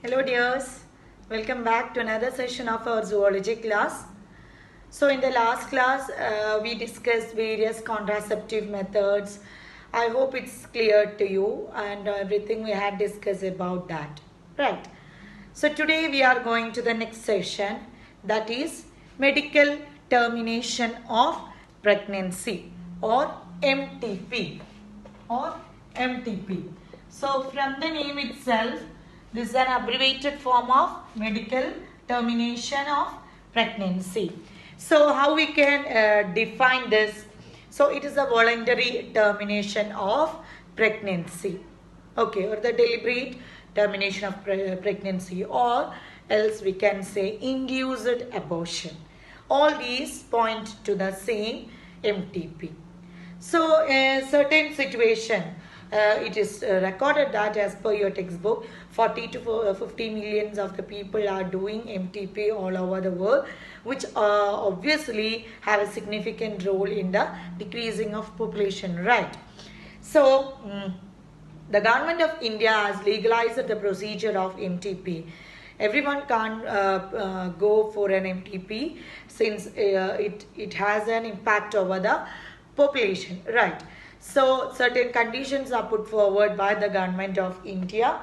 Hello dears, welcome back to another session of our zoology class. So in the last class we discussed various contraceptive methods. I hope it's clear to you and everything we had discussed about that. Right. So today we are going to the next session, that is medical termination of pregnancy or MTP or MTP. So from the name itself, this is an abbreviated form of medical termination of pregnancy. So how we can define this? So it is a voluntary termination of pregnancy. Okay, or the deliberate termination of pregnancy, or else we can say induced abortion. All these point to the same MTP. So a certain situation, it is recorded that as per your textbook, 40 to 50 millions of the people are doing MTP all over the world, which obviously have a significant role in the decreasing of population, right? So the government of India has legalized the procedure of MTP. Everyone can't go for an MTP since it has an impact over the population, right? So certain conditions are put forward by the government of India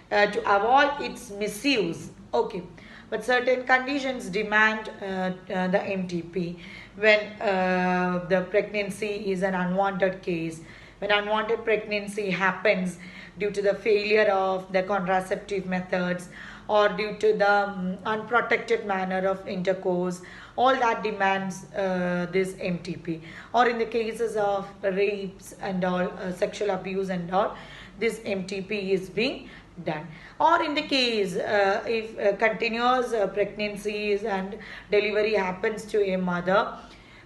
to avoid its misuse. Okay, but certain conditions demand the MTP when the pregnancy is an unwanted case, when unwanted pregnancy happens due to the failure of the contraceptive methods or due to the unprotected manner of intercourse, all that demands this MTP. Or in the cases of rapes and all, sexual abuse and all, this MTP is being done. Or in the case if continuous pregnancies and delivery happens to a mother,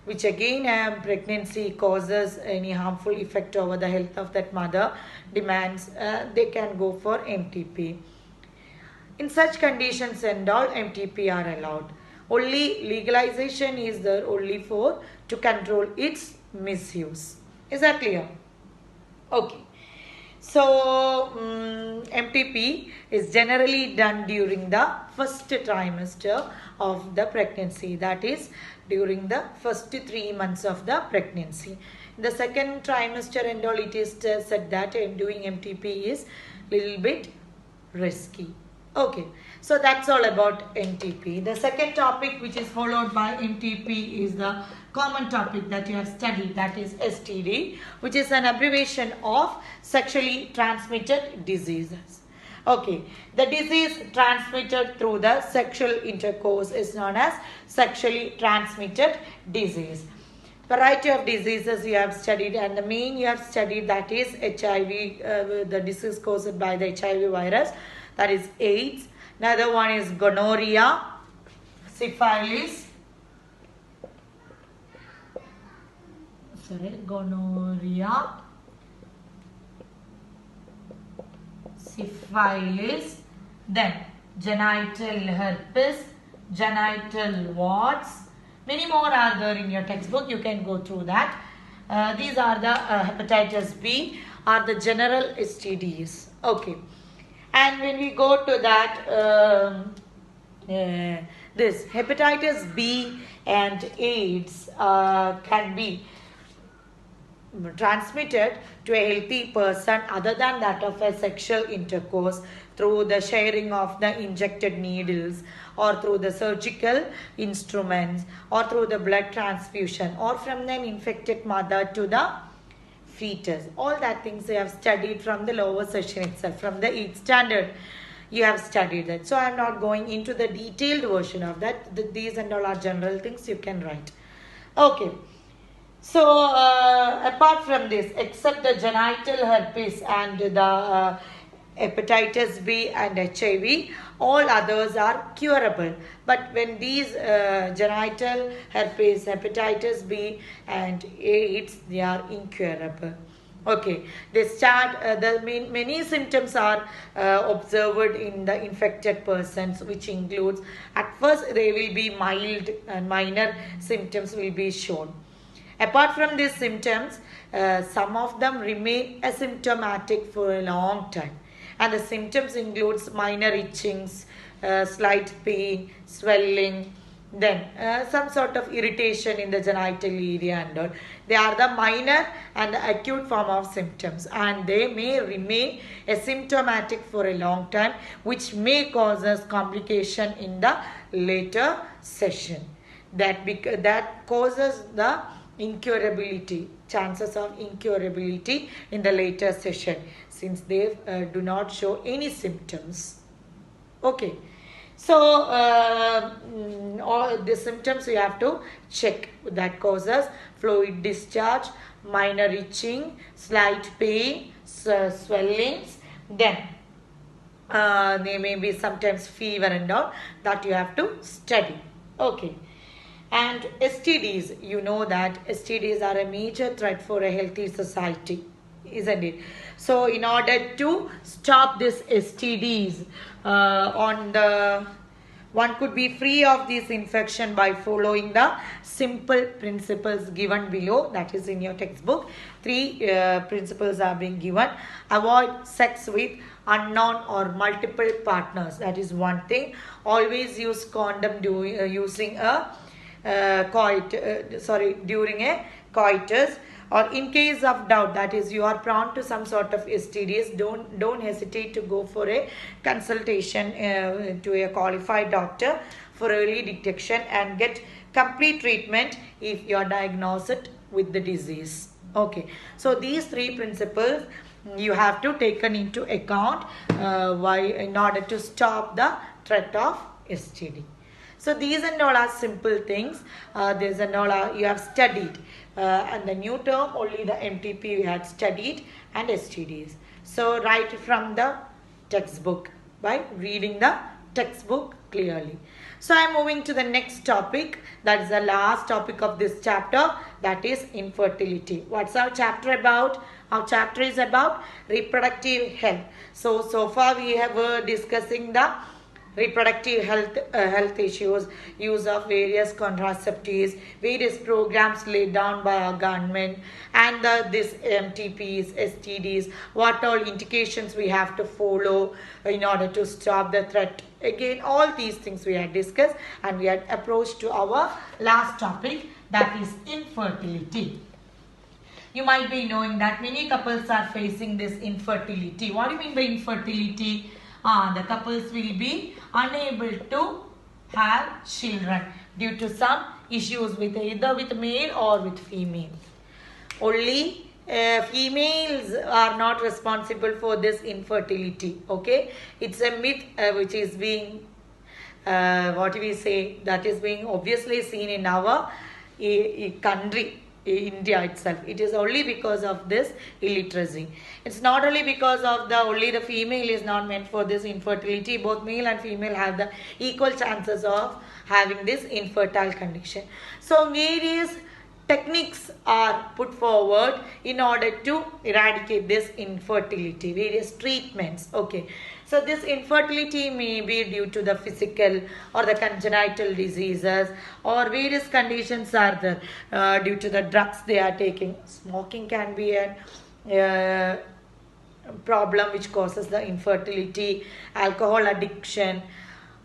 which again pregnancy causes any harmful effect over the health of that mother, demands they can go for MTP. In such conditions and all, MTP are allowed. Only legalization is there only for to control its misuse. Is that clear? Okay. So MTP is generally done during the first trimester of the pregnancy, that is during the first 3 months of the pregnancy. In the second trimester and all, it is said that doing MTP is little bit risky. Okay, so that's all about MTP. The second topic which is followed by MTP is the common topic that you have studied, that is STD, which is an abbreviation of sexually transmitted diseases. Okay, the disease transmitted through the sexual intercourse is known as sexually transmitted disease. Variety of diseases you have studied, and the main you have studied, that is HIV, the disease caused by the HIV virus, that is AIDS. Another one is gonorrhea, syphilis, syphilis, then genital herpes, genital warts. Many more are there in your textbook. You can go through that. These are the hepatitis B, are the general STDs. Okay. And when we go to that, this hepatitis B and AIDS can be transmitted to a healthy person other than that of a sexual intercourse through the sharing of the injected needles, or through the surgical instruments, or through the blood transfusion, or from an infected mother to the fetus. All that things you have studied from the lower session itself, from the 8th standard you have studied that. So I am not going into the detailed version of that. These and all are general things you can write. Okay. So apart from this, except the genital herpes and the hepatitis B and HIV, all others are curable. But when these genital herpes, hepatitis B and AIDS, they are incurable. Okay, they start, many symptoms are observed in the infected persons, which includes, at first they will be mild and minor symptoms will be shown. Apart from these symptoms, some of them remain asymptomatic for a long time. and the symptoms includes minor itchings, slight pain, swelling, then some sort of irritation in the genital area and all. They are the minor and the acute form of symptoms, and they may remain asymptomatic for a long time, which may cause us complication in the later session. That causes the incurability, chances of incurability in the later session, since they do not show any symptoms. Okay. So all the symptoms you have to check that causes fluid discharge, minor itching, slight pain, swellings, then there may be sometimes fever and all, that you have to study. Okay. And STDs, you know that STDs are a major threat for a healthy society, isn't it? So in order to stop this STDs, one could be free of this infection by following the simple principles given below, that is in your textbook. 3 principles are being given. Avoid sex with unknown or multiple partners, that is one thing. Always use condom using a during a coitus, or in case of doubt, that is you are prone to some sort of STDs, don't hesitate to go for a consultation to a qualified doctor for early detection and get complete treatment if you are diagnosed with the disease. Okay, so these 3 principles you have to taken into account in order to stop the threat of STD. So these and all are simple things. These and all are you have studied. And the new term, only the MTP we had studied, and STDs. So write from the textbook by reading the textbook clearly. So I am moving to the next topic. That is the last topic of this chapter. That is infertility. What's our chapter about? Our chapter is about reproductive health. So far we have discussing the reproductive health issues, use of various contraceptives, various programs laid down by our government, and this MTPs, STDs, what all indications we have to follow in order to stop the threat. Again, all these things we had discussed, and we had approached to our last topic, that is infertility. You might be knowing that many couples are facing this infertility. What do you mean by infertility? The couples will be unable to have children due to some issues with either with male or with female. Only females are not responsible for this infertility. Okay, it's a myth which is being that is being obviously seen in our country, India itself. It is only because of this illiteracy. It's not only because of only the female is not meant for this infertility. Both male and female have the equal chances of having this infertile condition. So various techniques are put forward in order to eradicate this infertility, various treatments. Okay, so this infertility may be due to the physical or the congenital diseases, or various conditions are there due to the drugs they are taking. Smoking can be a problem which causes the infertility, alcohol addiction.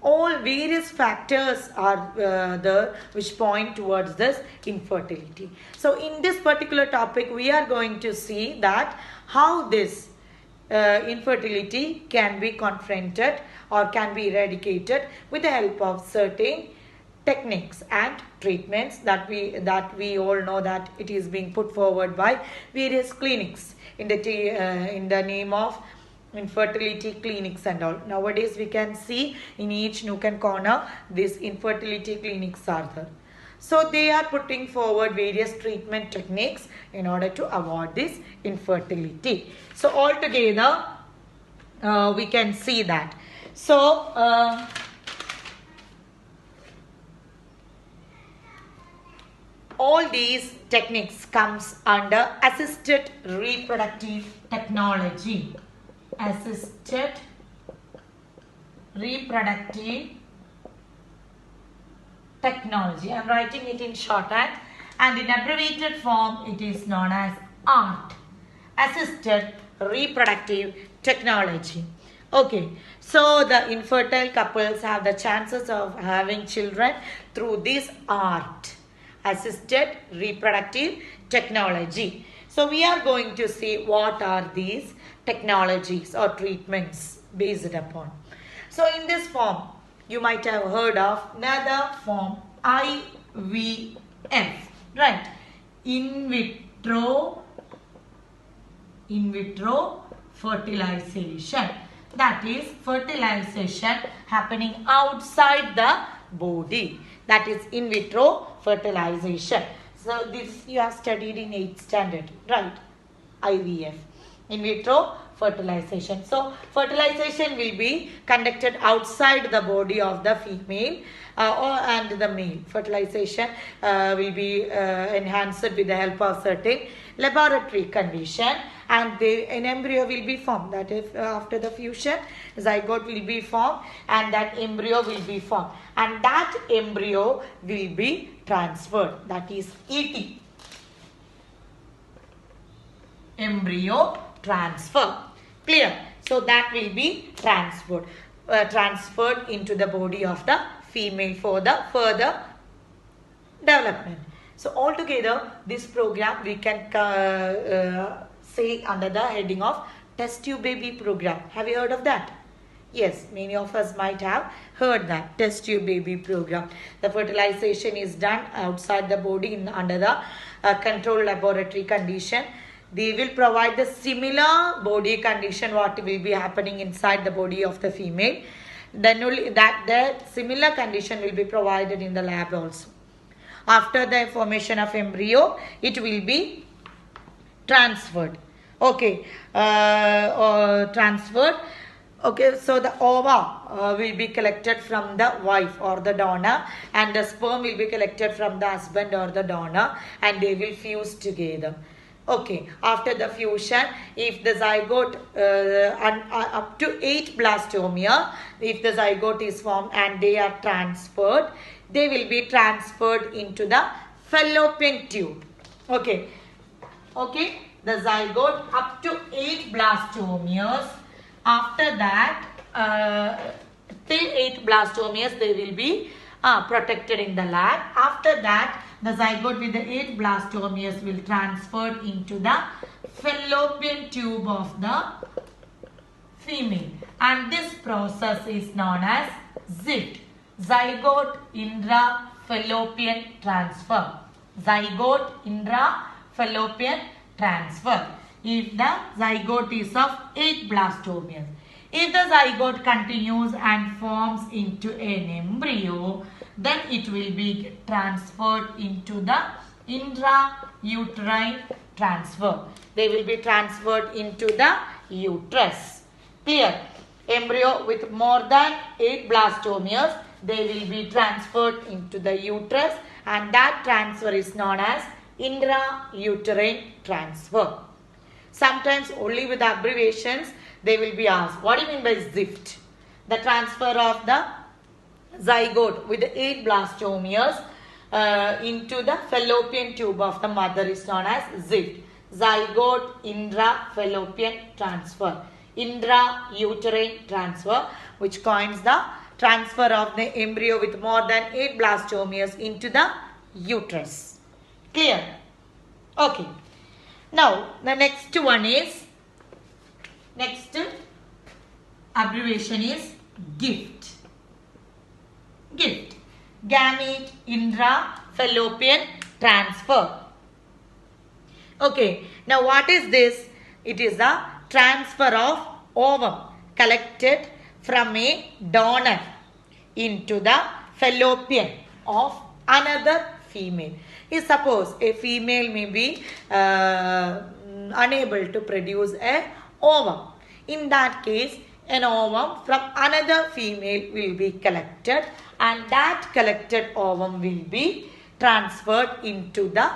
All various factors are there which point towards this infertility. So in this particular topic, we are going to see that how this infertility can be confronted or can be eradicated with the help of certain techniques and treatments that we all know that it is being put forward by various clinics in the name of infertility clinics and all. Nowadays we can see in each nook and corner these infertility clinics are there. So they are putting forward various treatment techniques in order to avoid this infertility. So altogether we can see that. So all these techniques comes under assisted reproductive technology. Assisted reproductive technology. I am writing it in shorthand, and in abbreviated form it is known as ART. Assisted reproductive technology. Okay, so the infertile couples have the chances of having children through this art, assisted reproductive technology. So we are going to see what are these technologies or treatments based upon. So in this form, you might have heard of another form, IVF, right? In vitro fertilization. That is fertilization happening outside the body. That is in vitro fertilization. So this you have studied in 8th standard, right? IVF, in vitro fertilization. So fertilization will be conducted outside the body of the female and the male. Fertilization will be enhanced with the help of certain laboratory condition, and an embryo will be formed. That is, after the fusion, zygote will be formed, and that embryo will be formed, and that embryo will be transferred. That is ET, embryo transfer. Clear? So that will be transferred into the body of the female for the further development. So altogether, this program we can say under the heading of Test Tube Baby program. Have you heard of that? Yes, many of us might have heard that Test Tube Baby program. The fertilization is done outside the body under the controlled laboratory condition. They will provide the similar body condition what will be happening inside the body of the female. Then only that the similar condition will be provided in the lab also. After the formation of embryo, it will be transferred. Okay, transferred. Okay, so the ova will be collected from the wife or the donor, and the sperm will be collected from the husband or the donor, and they will fuse together. Okay, after the fusion, if the zygote up to 8 blastomere, if the zygote is formed and they are transferred, they will be transferred into the fallopian tube. Okay, the zygote up to 8 blastomeres. After that, till 8 blastomeres, they will be protected in the lab. After that, the zygote with the 8 blastomeres will transfer into the fallopian tube of the female, and this process is known as ZIFT, zygote intra-fallopian transfer. Zygote intra-fallopian transfer. If the zygote is of 8 blastomeres. If the zygote continues and forms into an embryo, then it will be transferred into the intrauterine transfer. They will be transferred into the uterus. Clear? Embryo with more than 8 blastomeres, they will be transferred into the uterus, and that transfer is known as intrauterine transfer. Sometimes only with abbreviations they will be asked, what do you mean by ZIFT? The transfer of the zygote with 8 blastomeres into the fallopian tube of the mother is known as ZIFT. Zygote intra-fallopian transfer. Intrauterine transfer, which coins the transfer of the embryo with more than 8 blastomeres into the uterus. Clear? Okay. Now, the next one is, next abbreviation is GIFT. GIFT. Gamete intra-fallopian transfer. Okay. Now, what is this? It is the transfer of ovum collected from a donor into the fallopian of another female. If suppose a female may be unable to produce a ovum, in that case an ovum from another female will be collected, and that collected ovum will be transferred into the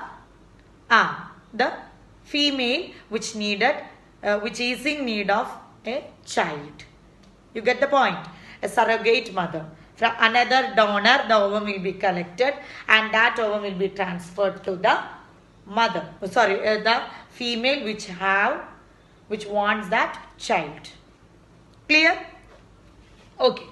female which is in need of a child. You get the point? A surrogate mother. From another donor, the ovum will be collected, and that ovum will be transferred to the mother. The female which wants that child. Clear? Okay.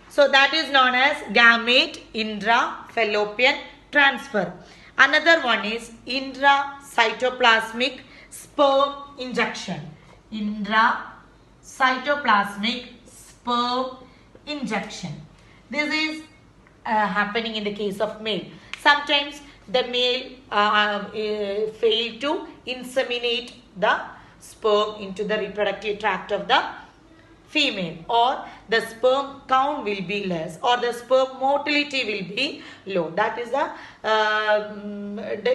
So that is known as gamete intra-fallopian transfer. Another one is intracytoplasmic sperm injection. Intracytoplasmic sperm injection. This is happening in the case of male. Sometimes the male fail to inseminate the sperm into the reproductive tract of the female, or the sperm count will be less, or the sperm motility will be low. That is the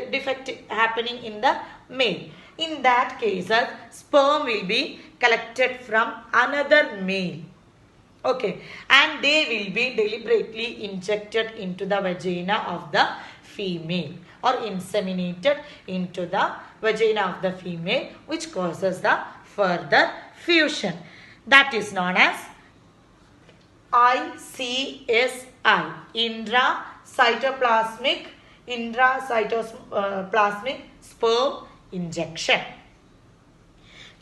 defect happening in the male. In that case, sperm will be collected from another male. Okay, and they will be deliberately injected into the vagina of the female, or inseminated into the vagina of the female, which causes the further fusion. That is known as ICSI, intracytoplasmic sperm injection.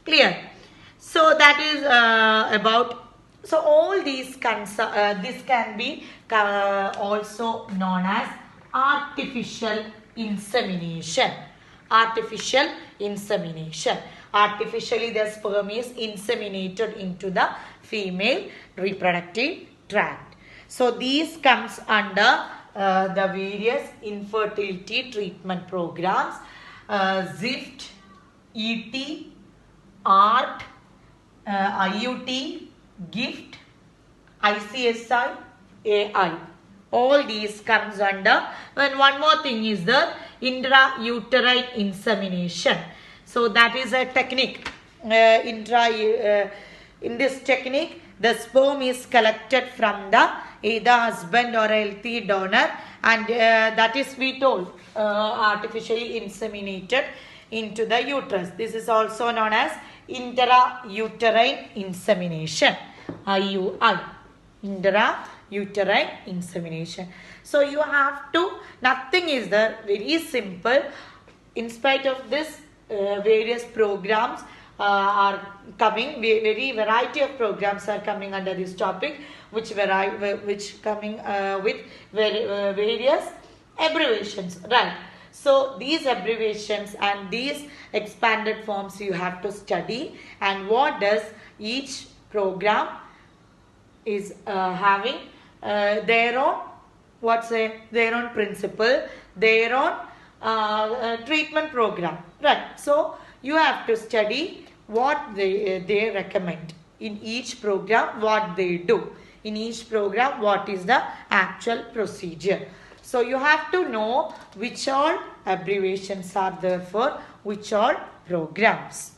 Clear? So that is about. So all these this can be also known as artificial insemination. Artificial insemination. Artificially the sperm is inseminated into the female reproductive tract. So these comes under the various infertility treatment programs, ZIFT, ET, ART, IUT, GIFT, ICSI, AI. All these comes under. And one more thing is the intrauterine insemination. So that is a technique. In this technique, the sperm is collected from the either husband or a healthy donor, and that is, we told, artificially inseminated into the uterus. This is also known as intrauterine insemination, IUI, intrauterine insemination. So you have to, nothing is there, very simple. In spite of this, various programs are coming, very variety of programs are coming under this topic, which coming with various abbreviations, right? So these abbreviations and these expanded forms you have to study, and what does each program is having their own, their own principle, their own treatment program, right? So you have to study what they recommend in each program, what they do in each program, what is the actual procedure. So you have to know which all abbreviations are there for which all programs.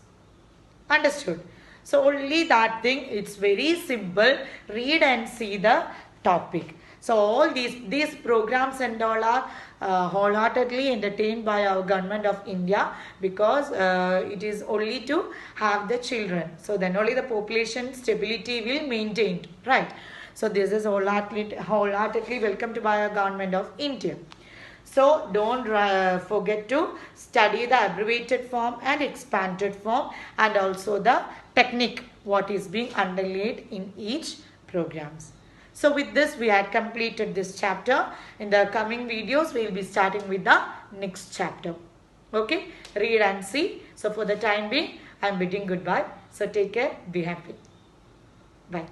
Understood? So only that thing, it's very simple. Read and see the topic. So all these programs and all are wholeheartedly entertained by our government of India, because it is only to have the children. So then only the population stability will maintained, right? So this is wholeheartedly welcomed by our government of India. So don't forget to study the abbreviated form and expanded form, and also the technique what is being underlaid in each programs. So with this we had completed this chapter. In the coming videos we will be starting with the next chapter. Okay, read and see. So for the time being I am bidding goodbye. So take care, be happy. Bye.